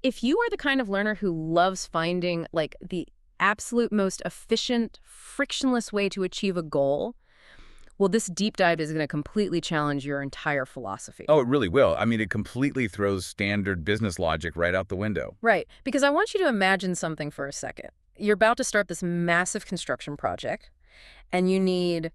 If you are the kind of learner who loves finding, like, the absolute most efficient, frictionless way to achieve a goal, well, this deep dive is going to completely challenge your entire philosophy. Oh, it really will. I mean, it completely throws standard business logic right out the window. Right, because I want you to imagine something for a second. You're about to start this massive construction project, and you need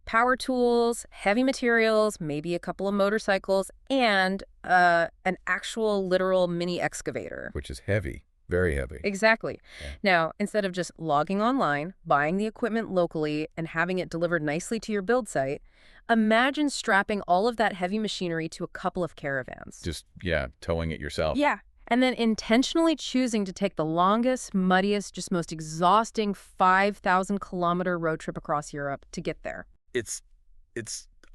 power tools, heavy materials, maybe a couple of motorcycles, and an actual literal mini excavator. Which is heavy, very heavy. Exactly. Yeah. Now, instead of just logging online, buying the equipment locally, and having it delivered nicely to your build site, imagine strapping all of that heavy machinery to a couple of caravans. Just, yeah, towing it yourself. Yeah. And then intentionally choosing to take the longest, muddiest, just most exhausting 5,000-kilometer road trip across Europe to get there. It's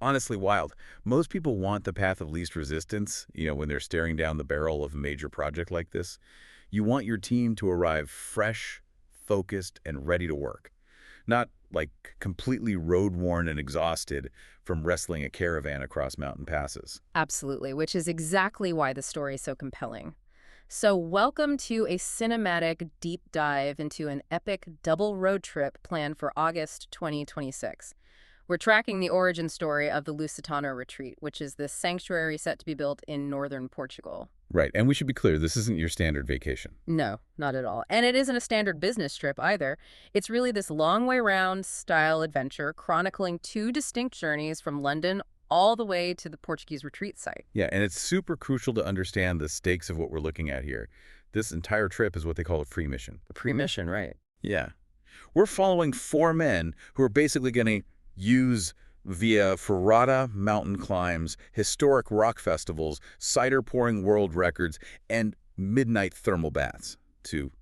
honestly wild. Most people want the path of least resistance, when they're staring down the barrel of a major project like this. You want your team to arrive fresh, focused, and ready to work. Not like completely road-worn and exhausted from wrestling a caravan across mountain passes. Absolutely, which is exactly why the story is so compelling. So welcome to a cinematic deep dive into an epic double road trip planned for August 2026. We're tracking the origin story of the Lusitano Retreat, which is this sanctuary set to be built in northern Portugal. Right, and we should be clear, this isn't your standard vacation. No, not at all. And it isn't a standard business trip either. It's really this long way round style adventure chronicling two distinct journeys from London all the way to the Portuguese retreat site. Yeah, and it's super crucial to understand the stakes of what we're looking at here. This entire trip is what they call a pre-mission. A pre-mission, right. Yeah. We're following four men who are basically going to use via ferrata mountain climbs, historic rock festivals, cider-pouring world records, and midnight thermal baths to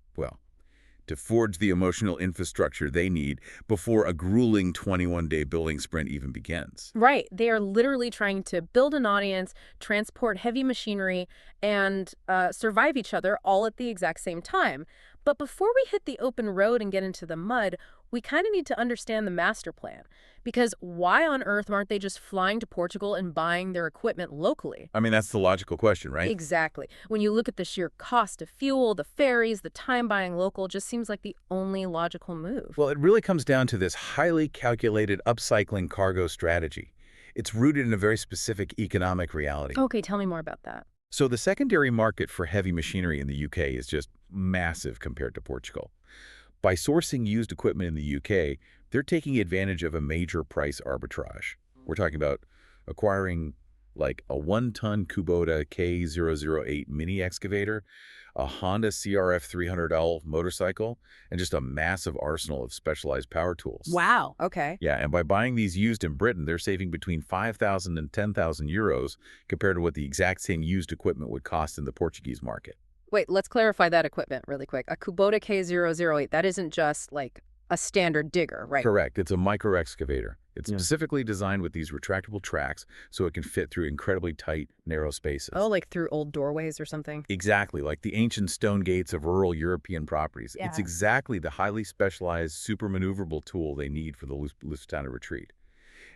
forge the emotional infrastructure they need before a grueling 21-day building sprint even begins. Right. They are literally trying to build an audience, transport heavy machinery, and survive each other all at the exact same time. But before we hit the open road and get into the mud, we kind of need to understand the master plan. Because why on earth aren't they just flying to Portugal and buying their equipment locally? I mean, that's the logical question, right? Exactly. When you look at the sheer cost of fuel, the ferries, the time buying local, just seems like the only logical move. Well, it really comes down to this highly calculated upcycling cargo strategy. It's rooted in a very specific economic reality. Okay, tell me more about that. So the secondary market for heavy machinery in the UK is just massive compared to Portugal. By sourcing used equipment in the UK, they're taking advantage of a major price arbitrage. We're talking about acquiring like a 1-ton Kubota K008 mini excavator, a Honda CRF 300L motorcycle, and just a massive arsenal of specialized power tools. Wow, okay. Yeah, and by buying these used in Britain, they're saving between 5,000 and 10,000 euros compared to what the exact same used equipment would cost in the Portuguese market. Wait, let's clarify that equipment really quick. A Kubota K008, that isn't just like a standard digger, right? Correct. It's a micro excavator. It's specifically designed with these retractable tracks so it can fit through incredibly tight, narrow spaces. Oh, like through old doorways or something? Exactly, like the ancient stone gates of rural European properties. Yeah. It's exactly the highly specialized, super maneuverable tool they need for the Lusitano Retreat.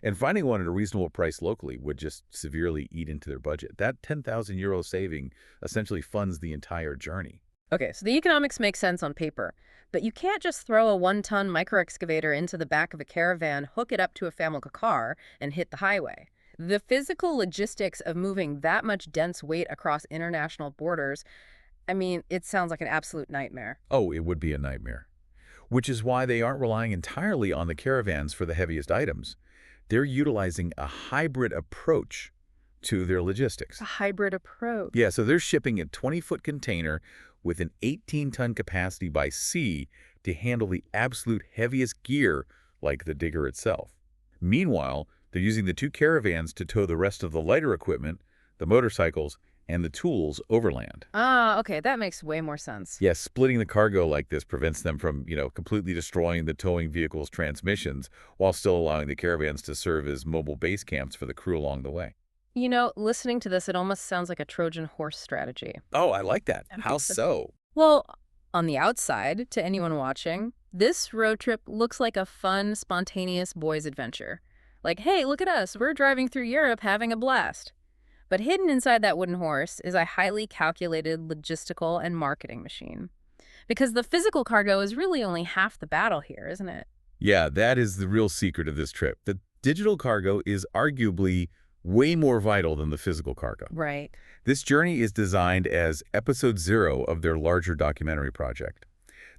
And finding one at a reasonable price locally would just severely eat into their budget. That 10,000 euro saving essentially funds the entire journey. Okay, so the economics make sense on paper, but you can't just throw a 1-ton micro-excavator into the back of a caravan, hook it up to a family car, and hit the highway. The physical logistics of moving that much dense weight across international borders, I mean, it sounds like an absolute nightmare. Oh, it would be a nightmare. Which is why they aren't relying entirely on the caravans for the heaviest items. They're utilizing a hybrid approach to their logistics. A hybrid approach. Yeah, so they're shipping a 20-foot container with an 18-ton capacity by sea to handle the absolute heaviest gear like the digger itself. Meanwhile, they're using the two caravans to tow the rest of the lighter equipment, the motorcycles, and the tools overland. Ah, okay, that makes way more sense. Yes, splitting the cargo like this prevents them from, completely destroying the towing vehicle's transmissions while still allowing the caravans to serve as mobile base camps for the crew along the way. Listening to this, it almost sounds like a Trojan horse strategy. Oh, I like that. How so? Well, on the outside, to anyone watching, this road trip looks like a fun, spontaneous boys' adventure. Like, hey, look at us, we're driving through Europe having a blast. But hidden inside that wooden horse is a highly calculated logistical and marketing machine. Because the physical cargo is really only half the battle here, isn't it? Yeah, that is the real secret of this trip. The digital cargo is arguably way more vital than the physical cargo. Right. This journey is designed as episode 0 of their larger documentary project.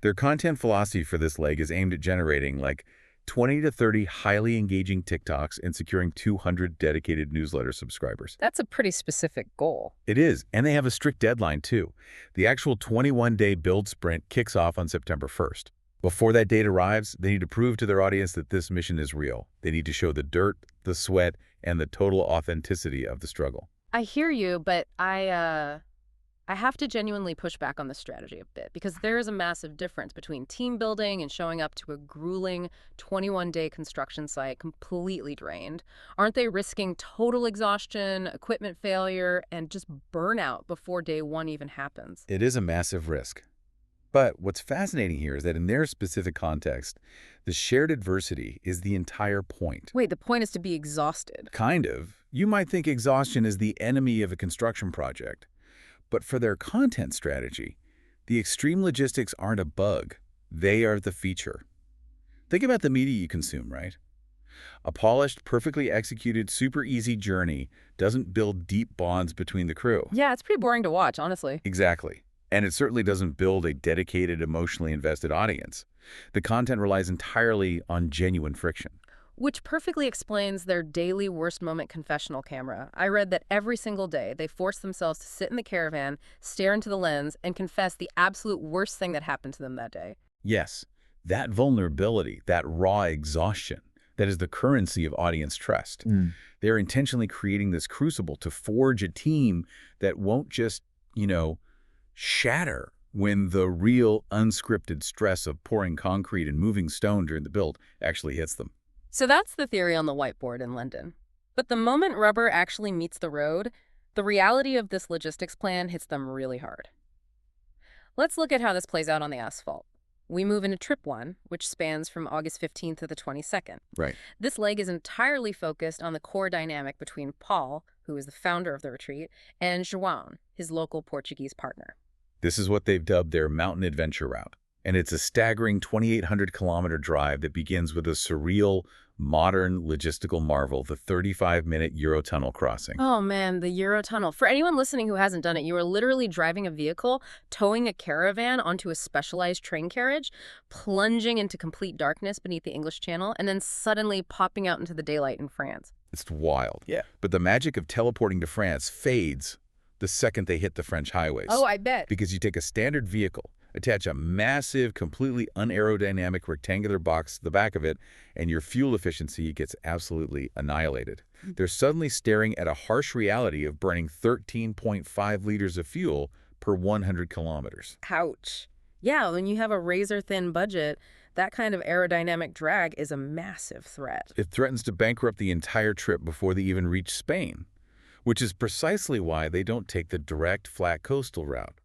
Their content philosophy for this leg is aimed at generating like 20 to 30 highly engaging TikToks and securing 200 dedicated newsletter subscribers. That's a pretty specific goal. It is, and they have a strict deadline too. The actual 21-day build sprint kicks off on September 1st. Before that date arrives, they need to prove to their audience that this mission is real. They need to show the dirt, the sweat, and the total authenticity of the struggle. I hear you, but I have to genuinely push back on the strategy a bit because there is a massive difference between team building and showing up to a grueling 21-day construction site completely drained. Aren't they risking total exhaustion, equipment failure, and just burnout before day one even happens? It is a massive risk. But what's fascinating here is that in their specific context, the shared adversity is the entire point. Wait, the point is to be exhausted. Kind of. You might think exhaustion is the enemy of a construction project. But for their content strategy, the extreme logistics aren't a bug. They are the feature. Think about the media you consume, right? A polished, perfectly executed, super easy journey doesn't build deep bonds between the crew. Yeah, it's pretty boring to watch, honestly. Exactly. And it certainly doesn't build a dedicated, emotionally invested audience. The content relies entirely on genuine friction. Which perfectly explains their daily worst moment confessional camera. I read that every single day they force themselves to sit in the caravan, stare into the lens, and confess the absolute worst thing that happened to them that day. Yes, that vulnerability, that raw exhaustion, that is the currency of audience trust. They're intentionally creating this crucible to forge a team that won't just, shatter when the real unscripted stress of pouring concrete and moving stone during the build actually hits them. So that's the theory on the whiteboard in London. But the moment rubber actually meets the road, the reality of this logistics plan hits them really hard. Let's look at how this plays out on the asphalt. We move into trip 1, which spans from August 15th to the 22nd. Right. This leg is entirely focused on the core dynamic between Paul, who is the founder of the retreat, and João, his local Portuguese partner. This is what they've dubbed their mountain adventure route. And it's a staggering 2,800-kilometer drive that begins with a surreal, modern logistical marvel, the 35-minute Eurotunnel crossing. Oh man, the Eurotunnel. For anyone listening who hasn't done it, you are literally driving a vehicle, towing a caravan onto a specialized train carriage, plunging into complete darkness beneath the English Channel, and then suddenly popping out into the daylight in France. It's wild. Yeah. But the magic of teleporting to France fades the second they hit the French highways. Oh, I bet. Because you take a standard vehicle, attach a massive, completely unaerodynamic rectangular box to the back of it, and your fuel efficiency gets absolutely annihilated. They're suddenly staring at a harsh reality of burning 13.5 liters of fuel per 100 kilometers. Ouch. Yeah, when you have a razor-thin budget, that kind of aerodynamic drag is a massive threat. It threatens to bankrupt the entire trip before they even reach Spain, which is precisely why they don't take the direct, flat coastal route.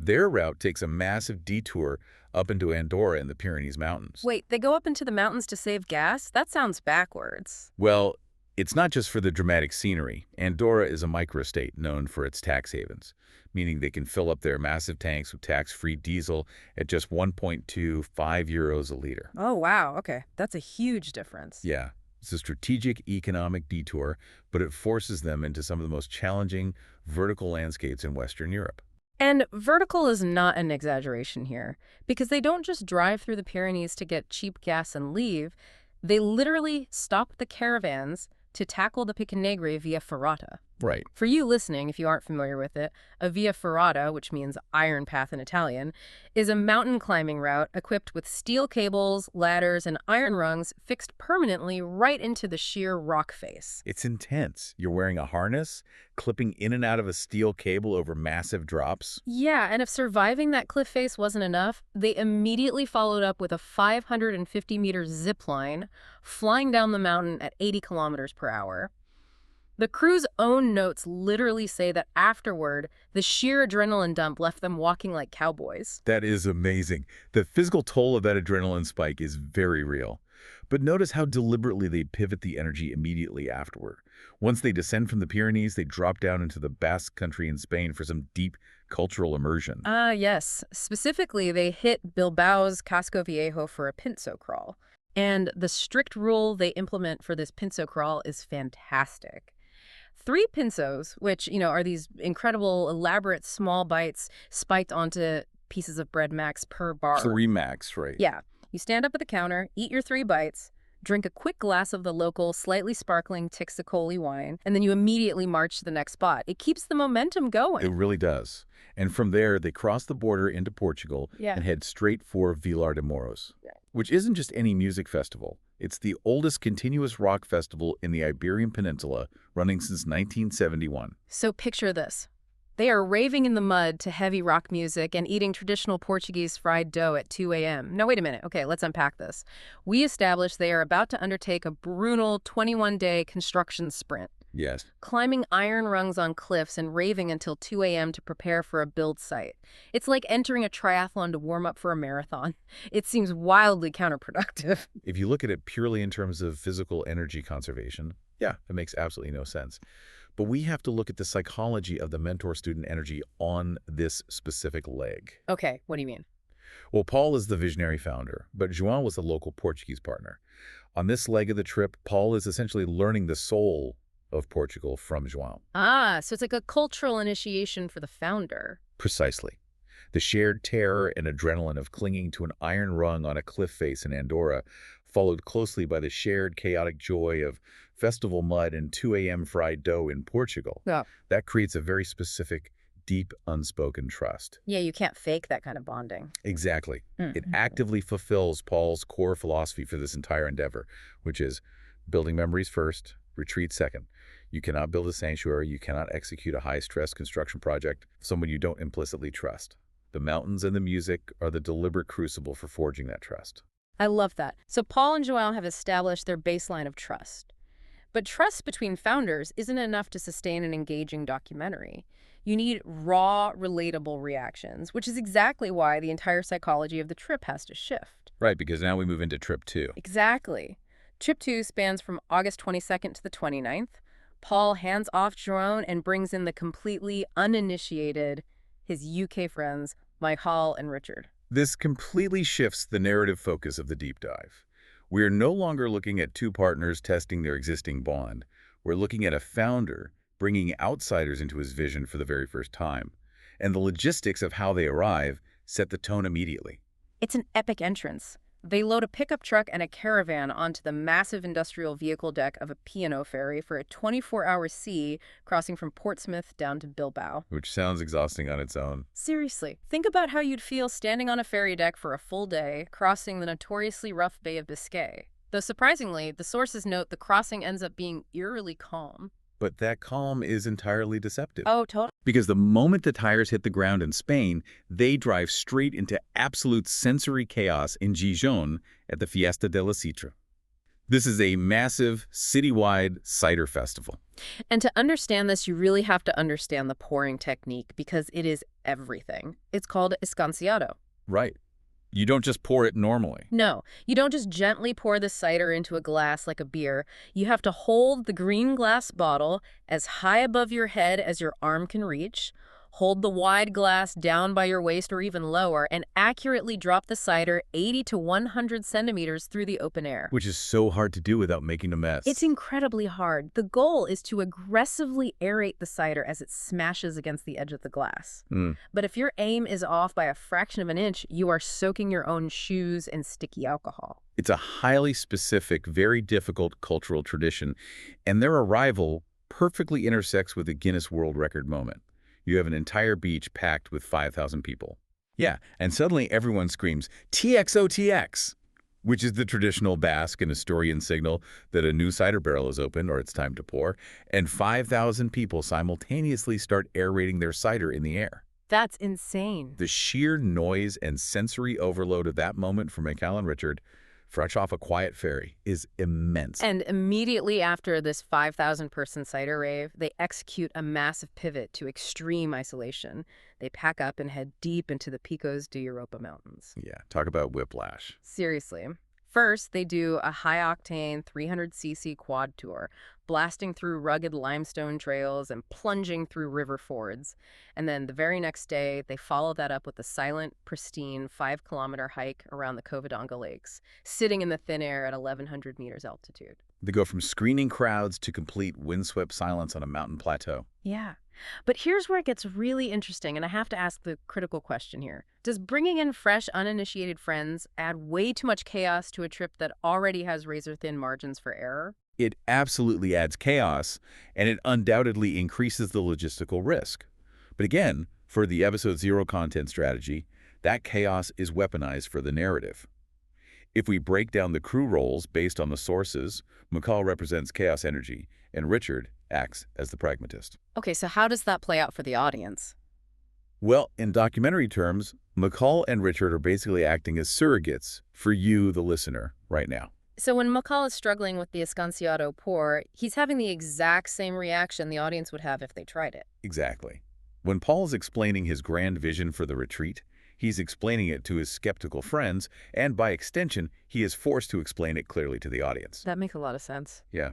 Their route takes a massive detour up into Andorra in the Pyrenees Mountains. Wait, they go up into the mountains to save gas? That sounds backwards. Well, it's not just for the dramatic scenery. Andorra is a microstate known for its tax havens, meaning they can fill up their massive tanks with tax-free diesel at just 1.25 euros a liter. Oh, wow. Okay. That's a huge difference. Yeah. It's a strategic economic detour, but it forces them into some of the most challenging vertical landscapes in Western Europe. And vertical is not an exaggeration here, because they don't just drive through the Pyrenees to get cheap gas and leave. They literally stop the caravans to tackle the Pico Negri via ferrata. Right. For you listening, if you aren't familiar with it, a via ferrata, which means iron path in Italian, is a mountain climbing route equipped with steel cables, ladders, and iron rungs fixed permanently right into the sheer rock face. It's intense. You're wearing a harness, clipping in and out of a steel cable over massive drops. Yeah, and if surviving that cliff face wasn't enough, they immediately followed up with a 550-meter zip line, flying down the mountain at 80 kilometers per hour. The crew's own notes literally say that afterward, the sheer adrenaline dump left them walking like cowboys. That is amazing. The physical toll of that adrenaline spike is very real. But notice how deliberately they pivot the energy immediately afterward. Once they descend from the Pyrenees, they drop down into the Basque country in Spain for some deep cultural immersion. Ah, yes. Specifically, they hit Bilbao's Casco Viejo for a pinso crawl. And the strict rule they implement for this pinso crawl is fantastic. 3 pinsos, which, are these incredible, elaborate small bites spiked onto pieces of bread max per bar. 3 max, right? Yeah. You stand up at the counter, eat your 3 bites, drink a quick glass of the local, slightly sparkling Tixicoli wine, and then you immediately march to the next spot. It keeps the momentum going. It really does. And from there, they cross the border into Portugal and head straight for Vilar de Mouros, which isn't just any music festival. It's the oldest continuous rock festival in the Iberian Peninsula, running since 1971. So picture this. They are raving in the mud to heavy rock music and eating traditional Portuguese fried dough at 2 a.m. No, wait a minute. Okay, let's unpack this. We established they are about to undertake a brutal 21-day construction sprint. Yes. Climbing iron rungs on cliffs and raving until 2 a.m. to prepare for a build site. It's like entering a triathlon to warm up for a marathon. It seems wildly counterproductive. If you look at it purely in terms of physical energy conservation, yeah, it makes absolutely no sense. But we have to look at the psychology of the mentor-student energy on this specific leg. Okay, what do you mean? Well, Paul is the visionary founder, but João was the local Portuguese partner. On this leg of the trip, Paul is essentially learning the soul of Portugal from João. Ah, so it's like a cultural initiation for the founder. Precisely. The shared terror and adrenaline of clinging to an iron rung on a cliff face in Andorra, followed closely by the shared chaotic joy of festival mud and 2 a.m. fried dough in Portugal. Yeah. That creates a very specific, deep, unspoken trust. Yeah, you can't fake that kind of bonding. Exactly. It actively fulfills Paul's core philosophy for this entire endeavor, which is building memories first, retreat second. You cannot build a sanctuary, you cannot execute a high-stress construction project with someone you don't implicitly trust. The mountains and the music are the deliberate crucible for forging that trust. I love that. So Paul and João have established their baseline of trust. But trust between founders isn't enough to sustain an engaging documentary. You need raw, relatable reactions, which is exactly why the entire psychology of the trip has to shift. Right, because now we move into trip 2. Exactly. Trip 2 spans from August 22nd to the 29th. Paul hands off João and brings in the completely uninitiated, his UK friends, Michael and Richard. This completely shifts the narrative focus of the deep dive. We are no longer looking at 2 partners testing their existing bond. We're looking at a founder bringing outsiders into his vision for the very first time. And the logistics of how they arrive set the tone immediately. It's an epic entrance. They load a pickup truck and a caravan onto the massive industrial vehicle deck of a P&O Ferry for a 24-hour sea crossing from Portsmouth down to Bilbao. Which sounds exhausting on its own. Seriously, think about how you'd feel standing on a ferry deck for a full day, crossing the notoriously rough Bay of Biscay. Though surprisingly, the sources note the crossing ends up being eerily calm. But that calm is entirely deceptive. Oh, totally. Because the moment the tires hit the ground in Spain, they drive straight into absolute sensory chaos in Gijón at the Fiesta de la Sidra. This is a massive, citywide cider festival. And to understand this, you really have to understand the pouring technique because it is everything. It's called escanciado. Right. You don't just pour it normally. No, you don't just gently pour the cider into a glass like a beer. You have to hold the green glass bottle as high above your head as your arm can reach, hold the wide glass down by your waist or even lower, and accurately drop the cider 80 to 100 centimeters through the open air. Which is so hard to do without making a mess. It's incredibly hard. The goal is to aggressively aerate the cider as it smashes against the edge of the glass. But if your aim is off by a fraction of an inch, you are soaking your own shoes in sticky alcohol. It's a highly specific, very difficult cultural tradition, and their arrival perfectly intersects with the Guinness World Record moment. You have an entire beach packed with 5,000 people. Yeah, and suddenly everyone screams, TXOTX, which is the traditional Basque and Asturian signal that a new cider barrel is open or it's time to pour, and 5,000 people simultaneously start aerating their cider in the air. That's insane. The sheer noise and sensory overload of that moment for Michael and Richard, fresh off a quiet ferry, is immense. And immediately after this 5,000-person cider rave, they execute a massive pivot to extreme isolation. They pack up and head deep into the Picos de Europa mountains. Yeah, talk about whiplash. Seriously. First, they do a high-octane 300cc quad tour, blasting through rugged limestone trails and plunging through river fords. And then the very next day, they follow that up with a silent, pristine 5-kilometer hike around the Covadonga Lakes, sitting in the thin air at 1,100 meters altitude. They go from screaming crowds to complete windswept silence on a mountain plateau. Yeah. But here's where it gets really interesting, and I have to ask the critical question here. Does bringing in fresh, uninitiated friends add way too much chaos to a trip that already has razor-thin margins for error? It absolutely adds chaos, and it undoubtedly increases the logistical risk. But again, for the episode 0 content strategy, that chaos is weaponized for the narrative. If we break down the crew roles based on the sources, McCall represents chaos energy, and Richard acts as the pragmatist. Okay, so how does that play out for the audience? Well, in documentary terms, McCall and Richard are basically acting as surrogates for you, the listener, right now. So when McCall is struggling with the Escanciado pour, he's having the exact same reaction the audience would have if they tried it. Exactly. When Paul is explaining his grand vision for the retreat, he's explaining it to his skeptical friends, and by extension, he is forced to explain it clearly to the audience. That makes a lot of sense. Yeah.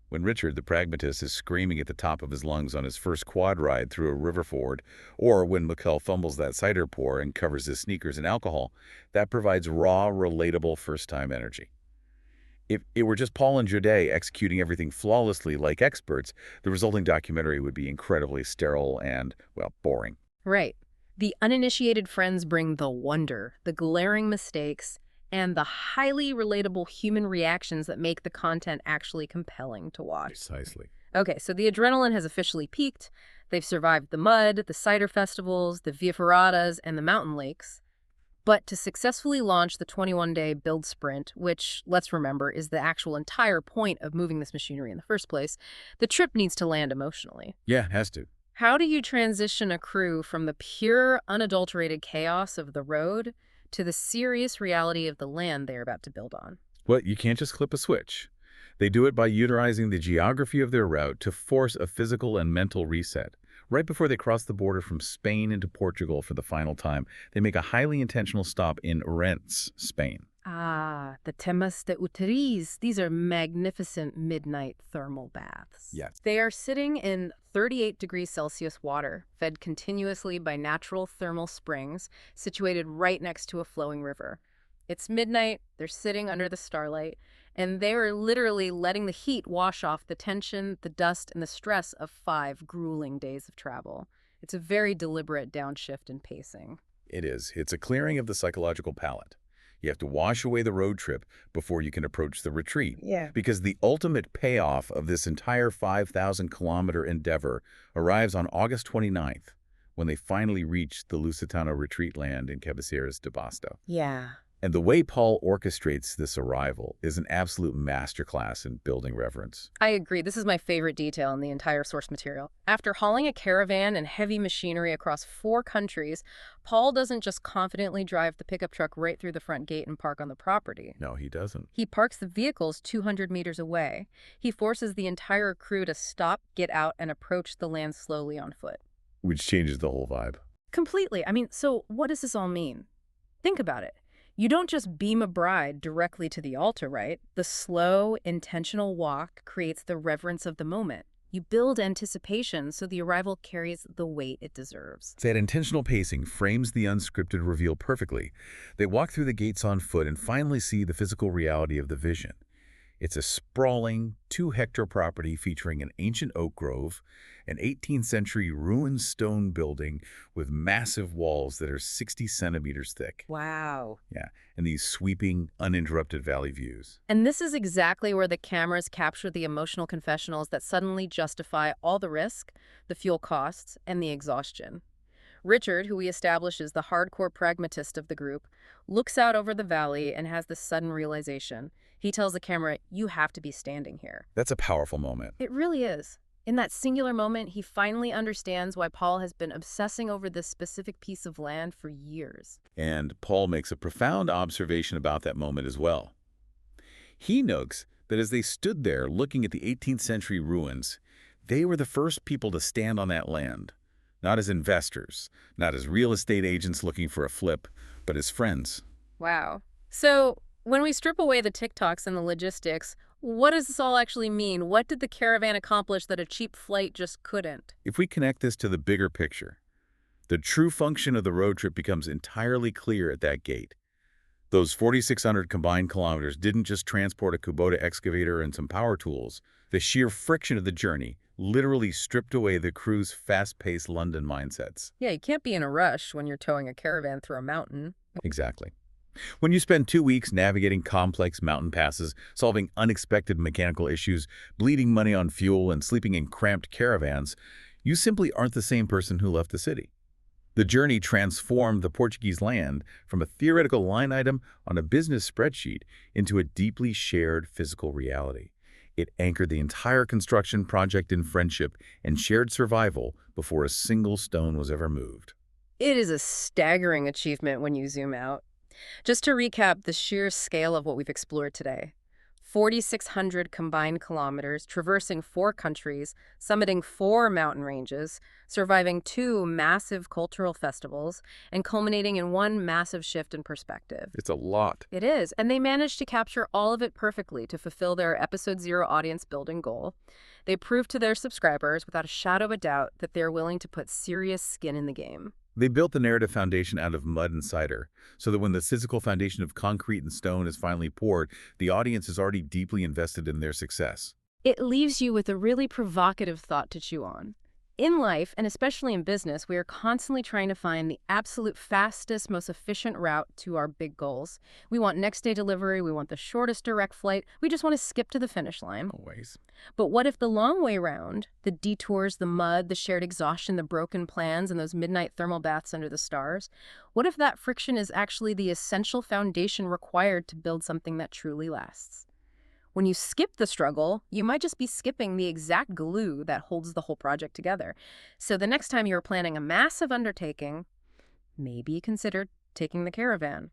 When Richard, the pragmatist, is screaming at the top of his lungs on his first quad ride through a river ford, or when McCall fumbles that cider pour and covers his sneakers in alcohol, that provides raw, relatable first-time energy. If it were just Paul and Jode executing everything flawlessly like experts, the resulting documentary would be incredibly sterile and, well, boring. Right. The uninitiated friends bring the wonder, the glaring mistakes, and the highly relatable human reactions that make the content actually compelling to watch. Precisely. Okay, so the adrenaline has officially peaked. They've survived the mud, the cider festivals, the via ferratas, and the mountain lakes. But to successfully launch the 21-day build sprint, which, let's remember, is the actual entire point of moving this machinery in the first place, the trip needs to land emotionally. Yeah, it has to. How do you transition a crew from the pure, unadulterated chaos of the road to the serious reality of the land they're about to build on? Well, you can't just flip a switch. They do it by utilizing the geography of their route to force a physical and mental reset. Right before they cross the border from Spain into Portugal for the final time, they make a highly intentional stop in Ourense, Spain. Ah, the Termas de Uteriz. These are magnificent midnight thermal baths. Yes. They are sitting in 38 degrees Celsius water, fed continuously by natural thermal springs, situated right next to a flowing river. It's midnight, they're sitting under the starlight, and they are literally letting the heat wash off the tension, the dust, and the stress of 5 grueling days of travel. It's a very deliberate downshift in pacing. It is. It's a clearing of the psychological palate. You have to wash away the road trip before you can approach the retreat. Yeah. Because the ultimate payoff of this entire 5,000-kilometer endeavor arrives on August 29th, when they finally reach the Lusitano Retreat land in Cabeceiras de Basto. Yeah. And the way Paul orchestrates this arrival is an absolute masterclass in building reverence. I agree. This is my favorite detail in the entire source material. After hauling a caravan and heavy machinery across 4 countries, Paul doesn't just confidently drive the pickup truck right through the front gate and park on the property. No, he doesn't. He parks the vehicles 200 meters away. He forces the entire crew to stop, get out, and approach the land slowly on foot. Which changes the whole vibe. Completely. I mean, so what does this all mean? Think about it. You don't just beam a bride directly to the altar, right? The slow, intentional walk creates the reverence of the moment. You build anticipation so the arrival carries the weight it deserves. That intentional pacing frames the unscripted reveal perfectly. They walk through the gates on foot and finally see the physical reality of the vision. It's a sprawling, 2-hectare property featuring an ancient oak grove, an 18th century ruined stone building with massive walls that are 60 centimeters thick. Wow. Yeah, and these sweeping, uninterrupted valley views. And this is exactly where the cameras capture the emotional confessionals that suddenly justify all the risk, the fuel costs, and the exhaustion. Richard, who we establish is the hardcore pragmatist of the group, looks out over the valley and has this sudden realization. He tells the camera, "You have to be standing here." That's a powerful moment. It really is. In that singular moment, he finally understands why Paul has been obsessing over this specific piece of land for years. And Paul makes a profound observation about that moment as well. He notes that as they stood there looking at the 18th century ruins, they were the first people to stand on that land. Not as investors, not as real estate agents looking for a flip, but as friends. Wow. So when we strip away the TikToks and the logistics, what does this all actually mean? What did the caravan accomplish that a cheap flight just couldn't? If we connect this to the bigger picture, the true function of the road trip becomes entirely clear at that gate. Those 4,600 combined kilometers didn't just transport a Kubota excavator and some power tools. The sheer friction of the journey literally stripped away the crew's fast-paced London mindsets. Yeah, you can't be in a rush when you're towing a caravan through a mountain. Exactly. When you spend 2 weeks navigating complex mountain passes, solving unexpected mechanical issues, bleeding money on fuel, and sleeping in cramped caravans, you simply aren't the same person who left the city. The journey transformed the Portuguese land from a theoretical line item on a business spreadsheet into a deeply shared physical reality. It anchored the entire construction project in friendship and shared survival before a single stone was ever moved. It is a staggering achievement when you zoom out. Just to recap the sheer scale of what we've explored today. 4,600 combined kilometers, traversing 4 countries, summiting 4 mountain ranges, surviving 2 massive cultural festivals, and culminating in 1 massive shift in perspective. It's a lot. It is, and they managed to capture all of it perfectly to fulfill their Episode 0 audience building goal. They proved to their subscribers, without a shadow of a doubt, that they're willing to put serious skin in the game. They built the narrative foundation out of mud and cider, so that when the physical foundation of concrete and stone is finally poured, the audience is already deeply invested in their success. It leaves you with a really provocative thought to chew on. In life, and especially in business, we are constantly trying to find the absolute fastest, most efficient route to our big goals. We want next-day delivery, we want the shortest direct flight, we just want to skip to the finish line. Always. But what if the long way round, the detours, the mud, the shared exhaustion, the broken plans, and those midnight thermal baths under the stars, what if that friction is actually the essential foundation required to build something that truly lasts? When you skip the struggle, you might just be skipping the exact glue that holds the whole project together. So the next time you're planning a massive undertaking, maybe consider taking the caravan.